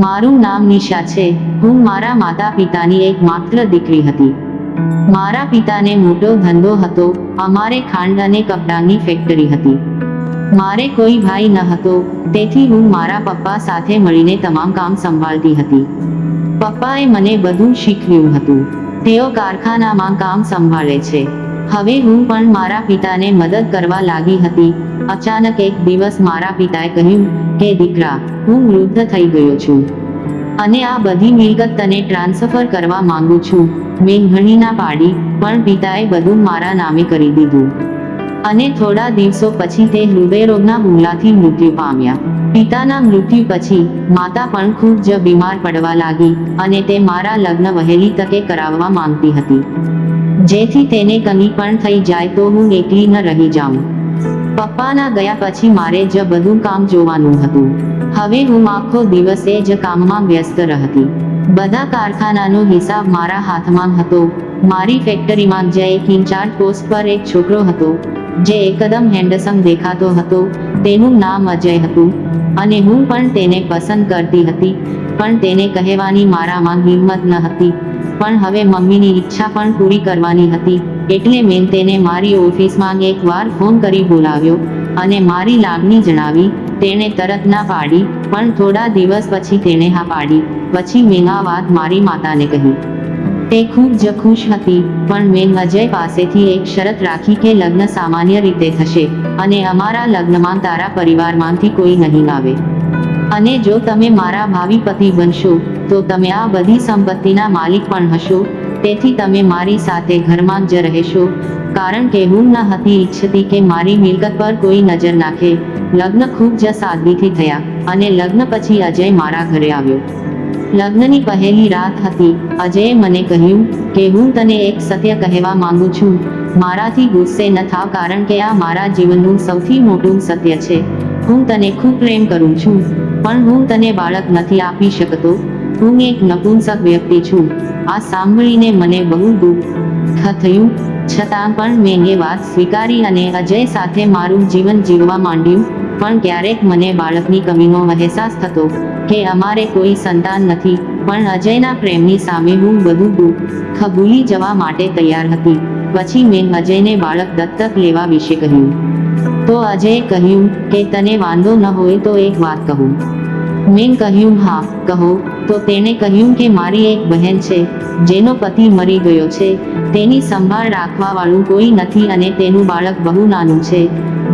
મારું નામ નિશા છે. હું મારા માતા પિતાની એક માત્ર દીકરી હતી. મારા પિતાને મોટો ધંધો હતો. અમારે ખાંડ અને કપડાની ફેક્ટરી હતી. મારે કોઈ ભાઈ ન હતો, તેથી હું મારા પપ્પા સાથે મળીને તમામ કામ સંભાળતી હતી. પપ્પાએ મને બધું શીખવ્યું હતું. તેઓ કારખાનામાં કામ સંભાળે છે. હવે હું પણ મારા પિતાને મદદ કરવા લાગી હતી. અચાનક એક દિવસ મારા પિતાએ કહ્યું કે દીકરા, હું વૃદ્ધ થઈ ગયો છું અને આ બધી મિલકત તને ટ્રાન્સફર કરવા માંગુ છું. મેં ઘણી ના પાડી, પણ પિતાએ બધું મારા નામે કરી દીધું અને થોડા દિવસો પછી તે હૃદયરોગના હુમલાથી મૃત્યુ પામ્યા. પિતાના મૃત્યુ પછી માતા પણ ખૂબ જ બીમાર પડવા લાગી અને તે મારા લગ્ન વહેલી તકે કરાવવા માંગતી હતી, જેથી તેને કંઈ પણ થઈ જાય તો હું એકલી ન રહી જાઉં. પપ્પાના ગયા પછી મારે જ બધું કામ જોવાનું હતું. હવે હું આખો દિવસ એ જ કામમાં વ્યસ્ત રહતી. બધા કારખાનાનો હિસાબ મારા હાથમાં હતો. મારી ફેક્ટરીમાં જ એક ઇન્ચાર્જ પોસ્ટ પર એક છોકરો હતો, જે એકદમ હેન્ડસમ દેખાતો હતો. તેનું નામ અજય હતું અને હું પણ તેને પસંદ કરતી હતી, પણ તેને કહેવાની મારામાં હિંમત ન હતી. પણ હવે મમ્મીની ઈચ્છા પણ પૂરી કરવાની હતી, એટલે મેં તેને મારી ઓફિસમાં એકવાર ફોન કરી બોલાવ્યો અને મારી લાગણી જણાવી. તેણે તરત ના પાડી, પણ થોડા દિવસ પછી તેણે હા પાડી. પછી મેં આ વાત મારી માતાને કહી. તે ખૂબ જ ખુશ હતી, પણ મેં અજય પાસેથી એક શરત રાખી કે લગ્ન સામાન્ય રીતે થશે અને અમારા લગ્નમાં તારા પરિવારમાંથી કોઈ નહીં આવે. અને જો તમે મારા ભાવિ પતિ બનશો તો તમે આ બધી સંપત્તિના માલિક પણ હશો. તેથી તમે મારી સાથે ઘરમાં જ રહેશો, કારણ કે હું ન હતી ઈચ્છતી કે મારી મિલકત પર કોઈ નજર નાખે. લગ્ન ખૂબ જ સાદગીથી થયા અને લગ્ન પછી અજય મારા ઘરે આવ્યો. લગ્નની પહેલી રાત હતી. અજયે મને કહ્યું કે હું તને એક સત્ય કહેવા માંગુ છું. મારાથી ગુસ્સે ન થાવ, કારણ કે આ મારા જીવનનું સૌથી મોટું સત્ય છે. હું તને ખૂબ પ્રેમ કરું છું, પણ હું તને બાળક નથી આપી શકતો. હું એક નપુંસક વ્યક્તિ છું. આ સાંભળીને મને બહુ દુઃખ થયું, છતાં પણ મેં એ વાત સ્વીકારી અને અજય સાથે મારું જીવન જીવવા માંડ્યું. પણ ક્યારેક મને બાળકની કમીનો અહેસાસ થતો કે અમારે કોઈ સંતાન નથી, પણ અજયના પ્રેમની સામે હું બધું દુઃખ ભૂલી જવા માટે તૈયાર હતી. પછી મેં અજયને બાળક દત્તક લેવા વિશે કહ્યું, તો અજયે કહ્યું કે તને વાંધો ન હોય તો એક વાત કહું. મેં કહ્યું હા, કહો. તો તેણે કહ્યું કે મારી એક બહેન છે, જેનો પતિ મરી ગયો છે. તેની સંભાળ રાખવા વાળું કોઈ નથી અને તેનું બાળક બહુ નાનું છે.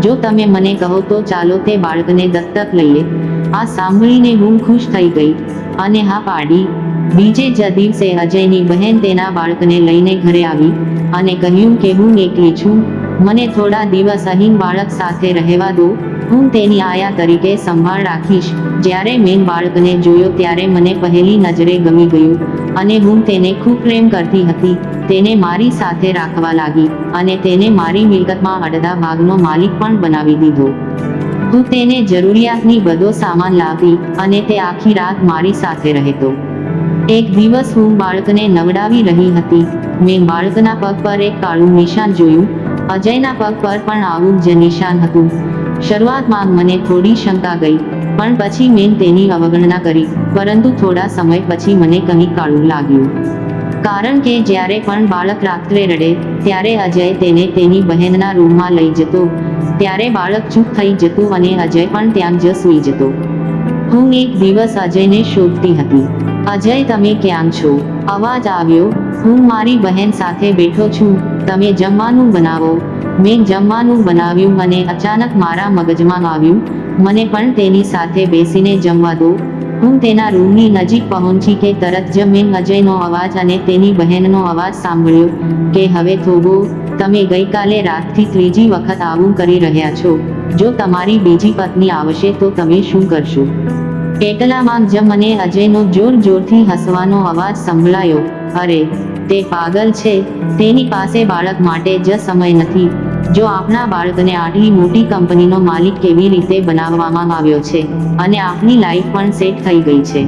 જો તમે મને કહો તો ચાલો તે બાળકને દત્તક લઈએ. આ સાંભળીને હું ખુશ થઈ ગઈ અને હા પાડી. બીજે જ દિવસે અજયની બહેન તેના બાળકને લઈને ઘરે આવી અને કહ્યું કે હું એકલી છું, મને થોડા દિવસ અહીં બાળક સાથે રહેવા દો. હું તેની આયા તરીકે સંભાળ રાખીશ. જ્યારે મેં બાળકને જોયો ત્યારે મને પહેલી નજરે ગમી ગયું અને હું તેને ખૂબ પ્રેમ કરતી હતી. તેને મારી સાથે રાખવા લાગી અને તેને મારી મિલકતમાં અડધા ભાગનો માલિક પણ બનાવી દીધો. હું તેને જરૂરિયાતની બધો સામાન લાવી અને તે આખી રાત મારી સાથે રહેતો. એક દિવસ હું બાળકને નવડાવી રહી હતી. મેં બાળકના પગ પર એક કાળું નિશાન જોયું. અજયના પગ પર પણ આવું જ નિશાન હતું. શરૂઆતમાં મને થોડી શંકા ગઈ, પણ પછી મેં તેની અવગણના કરી. પરંતુ થોડા સમય પછી મને કંઈક કાળું લાગ્યું, કારણ કે જ્યારે પણ બાળક રાત્રે રડે ત્યારે અજય તેને તેની બહેનના રૂમમાં લઈ જતો. ત્યારે બાળક ચૂપ થઈ જતું અને અજય પણ ત્યાં જ સૂઈ જતો. હું એક દિવસ અજયને શોધતી હતી. અજય, તમે ક્યાં છો? અવાજ આવ્યો. હું મારી બહેન સાથે બેઠો છું. તમે જમવાનું બનાવો. મેં જમવાનું બનાવ્યું અને અચાનક મારા મગજમાં આવ્યું, મને પણ તેની સાથે બેસીને જમવા દો. હું તેના રૂમની નજીક પહોંચી કે તરત જ મેં અજયનો અવાજ અને તેની બહેનનો અવાજ સાંભળ્યો કે હવે થોભો, તમે ગઈકાલે રાતથી ત્રીજી વખત આવું કરી રહ્યા છો. જો તમારી બીજી પત્ની આવશે તો તમે શું કરશો? એટલામાં જ મને અજયનો જોર જોરથી હસવાનો અવાજ સંભળાયો. અરે, તે પાગલ છે. તેની પાસે બાળક માટે જ સમય નથી. જો આપણા બાળકને આટલી મોટી કંપનીનો માલિક કેવી રીતે બનાવવામાં આવ્યો છે અને આપની લાઈફ પણ સેટ થઈ ગઈ છે.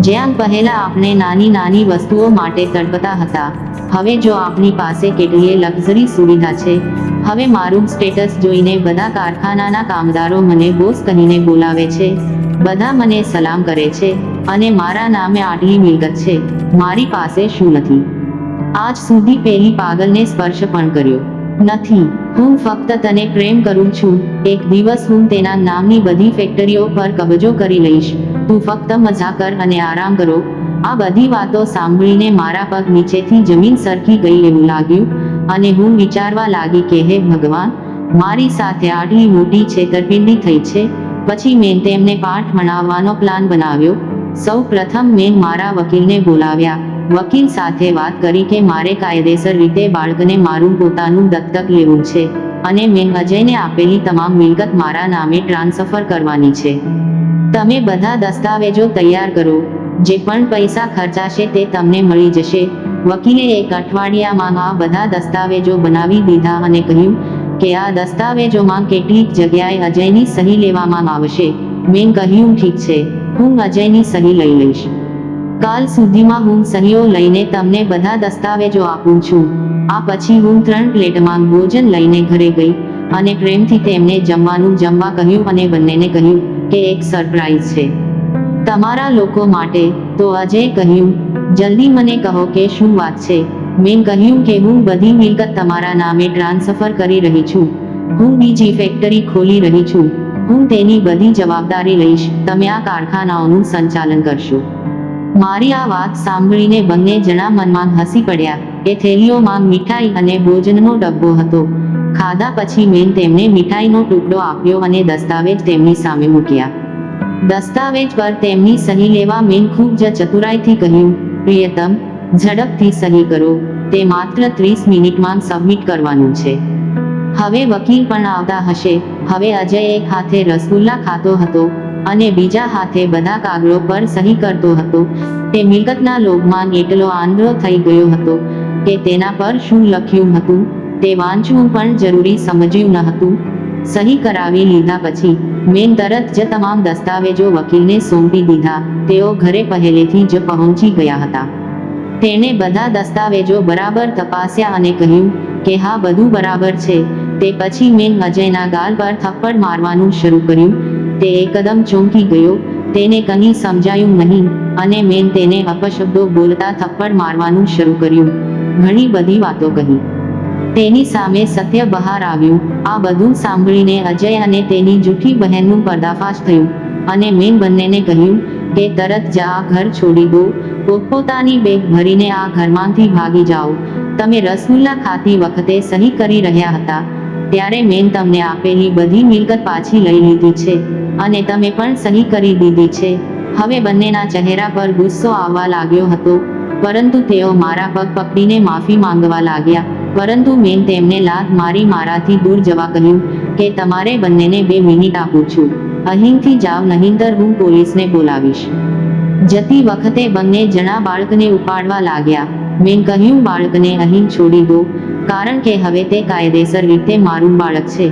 જ્યાં પહેલા આપણે નાની નાની વસ્તુઓ માટે તડપતા હતા, હવે જો આપની પાસે કેટલીય લક્ઝરી સુવિધા છે, હવે મારું સ્ટેટસ જોઈને બધા કારખાનાના કામદારો મને બોસ કહીને બોલાવે છે, બધા મને સલામ કરે છે અને મારા નામે આટલી મિલકત છે, મારી પાસે શું નથી? આજ સુધી પેલી પાગલને સ્પર્શ પણ કર્યો નથી. હું ફક્ત તને પ્રેમ કરું છું. એક દિવસ હું તેના નામની બધી ફેક્ટરીઓ પર કબજો કરી લઈશ. તું ફક્ત મજા કર અને આરામ કરો. આ બધી વાતો સાંભળીને મારા પગ નીચેથી જમીન સરકી ગઈ એવું લાગ્યું અને હું વિચારવા લાગી કે હે ભગવાન, મારી સાથે આટલી મોટી છેતરપિંડી થઈ છે. પછી મેં તેમને પાઠ ભણાવવાનો પ્લાન બનાવ્યો. સૌ પ્રથમ મેં મારા વકીલને બોલાવ્યા. વકીલ સાથે વાત કરી કે મારે કાયદેસર રીતે બાળકને મારું પોતાનું દત્તક લેવું છે અને મેં અજયને આપેલી તમામ મિલકત મારા નામે ટ્રાન્સફર કરવાની છે. તમે બધા દસ્તાવેજો તૈયાર કરો. જે પણ પૈસા ખર્ચાશે તે તમને મળી જશે. વકીલે એક અઠવાડિયામાં આ બધા દસ્તાવેજો બનાવી દીધા અને કહ્યું કે આ દસ્તાવેજોમાં કેટલીક જગ્યાએ અજયની સહી લેવામાં આવશે. મેં કહ્યું ઠીક છે, હું અજયની સહી લઈ લઈશ. કાલ સુધીમાં હું સહીઓ લઈને તમને બધા દસ્તાવેજો આપું છું. આ પછી હું 3 પ્લેટમાં ભોજન લઈને ઘરે ગઈ અને પ્રેમથી તેમને જમવાનું જમવા કહ્યું અને બંનેને કહ્યું કે એક સરપ્રાઈઝ છે તમારા લોકો માટે. તો અજયે કહ્યું, જલ્દી મને કહો કે શું વાત છે? મેં કહ્યું કે હું બધી મિલકત તમારા નામે ટ્રાન્સફર કરી રહી છું. હું બીજી ફેક્ટરી ખોલી રહી છું. હું તેની બધી જવાબદારી લઈશ. તમે આ કારખાનાઓનું સંચાલન કરશો. મારી આ વાત સાંભળીને બંને જણા મનમાં હસી પડ્યા. એ થેલીઓમાં મીઠાઈ અને ભોજનનો ડબ્બો હતો. ખાધા પછી મેં તેમને મીઠાઈનો ટુકડો આપ્યો અને દસ્તાવેજ તેમની સામે મૂક્યા. દસ્તાવેજ પર તેમની સહી લેવા મેં ખૂબ જ ચતુરાઈથી કહ્યું, પ્રિયતમ, ઝડપથી સહી કરો. તે માત્ર 30 મિનિટમાં સબમિટ કરવાનું છે. હવે વકીલ પણ આવતા હશે. હવે અજય એક હાથે રસગુલ્લા ખાતો હતો અને બીજા હાથે બધા કાગળો પર સહી કરતો હતો. તે મિલકતના લોભમાં એટલો આંધળો થઈ ગયો હતો કે તેના પર શું લખ્યું હતું તે વાંચવું પણ જરૂરી સમજ્યું ન હતું. સહી કરાવી લીધા પછી મેં તરત જ તમામ દસ્તાવેજો વકીલને સોંપી દીધા. તેઓ ઘરે પહેલેથી જ પહોંચી ગયા હતા. તેણે બધા દસ્તાવેજો બરાબર તપાસ્યા અને કહ્યું કે હા, બધું બરાબર છે. તે પછી મેં અજયના ગાલ પર થપ્પડ મારવાનું શરૂ કર્યું. તે એકદમ ચોંકી ગયો. તેને કંઈ સમજાયું નહીં અને મેં તેને અપશબ્દો બોલતા થપ્પડ મારવાનું શરૂ કર્યું. ઘણી બધી વાતો કહી. તેની સામે સત્ય બહાર આવ્યું. આ બધું સાંભળીને અજય અને તેની જૂઠી બહેનનું પર્દાફાશ થયું અને મેં બંનેને કહ્યું કે તરત જ આ ઘર છોડી દો. પોતપોતાની બેગ ભરીને આ ઘરમાંથી ભાગી જાઓ. તમે રસગુલ્લા ખાતી વખતે સહી કરી રહ્યા હતા ત્યારે મેં તમને આપેલી બધી મિલકત પાછી લઈ લીધી છે અને તમે પણ સહી કરી દીધી છે. હવે બંનેના ચહેરા પર ગુસ્સો આવવા લાગ્યો હતો, પરંતુ તેઓ મારા પગ પકડીને માફી માંગવા લાગ્યા. પરંતુ મેં તેમને લાત મારી મારાથી દૂર જવા કહ્યું કે તમારે બંનેને 2 મિનિટ આપું છું. અહીંથી જાવ, નહીંતર હું પોલીસને બોલાવીશ. જતી વખતે બંને જણા બાળકને ઉપાડવા લાગ્યા. મેં કહ્યું, બાળકને અહીં છોડી દો, કારણ કે હવે તે કાયદેસર રીતે મારું બાળક છે.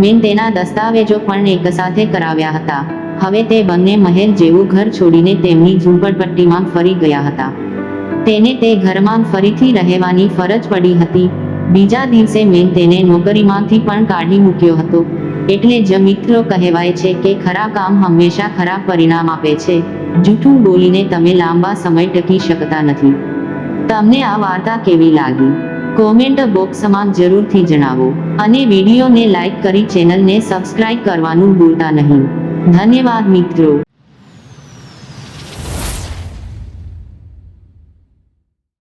મેં તેના દસ્તાવેજો પણ એકસાથે કરાવ્યા હતા. હવે તે બંને મહેલ જેવું ઘર છોડીને તેમની ઝૂંપડપટ્ટીમાં ફરી ગયા હતા. તેને તે ઘરમાં ફરીથી રહેવાની ફરજ પડી હતી. બીજા દિવસે મેં તેને નોકરીમાંથી પણ કાઢી મૂક્યો હતો. એટલે જ મિત્રો કહેવાય છે કે ખરાબ કામ હંમેશા ખરાબ પરિણામ આપે છે. જૂઠું બોલીને તમે લાંબા સમય ટકી શકતા નથી. તમને આ વાર્તા કેવી લાગી? કોમેન્ટ બોક્સમાં જરૂરથી જણાવો અને વિડીયોને લાઈક કરી ચેનલને સબસ્ક્રાઇબ કરવાનું ભૂલતા નહીં. ધન્યવાદ મિત્રો.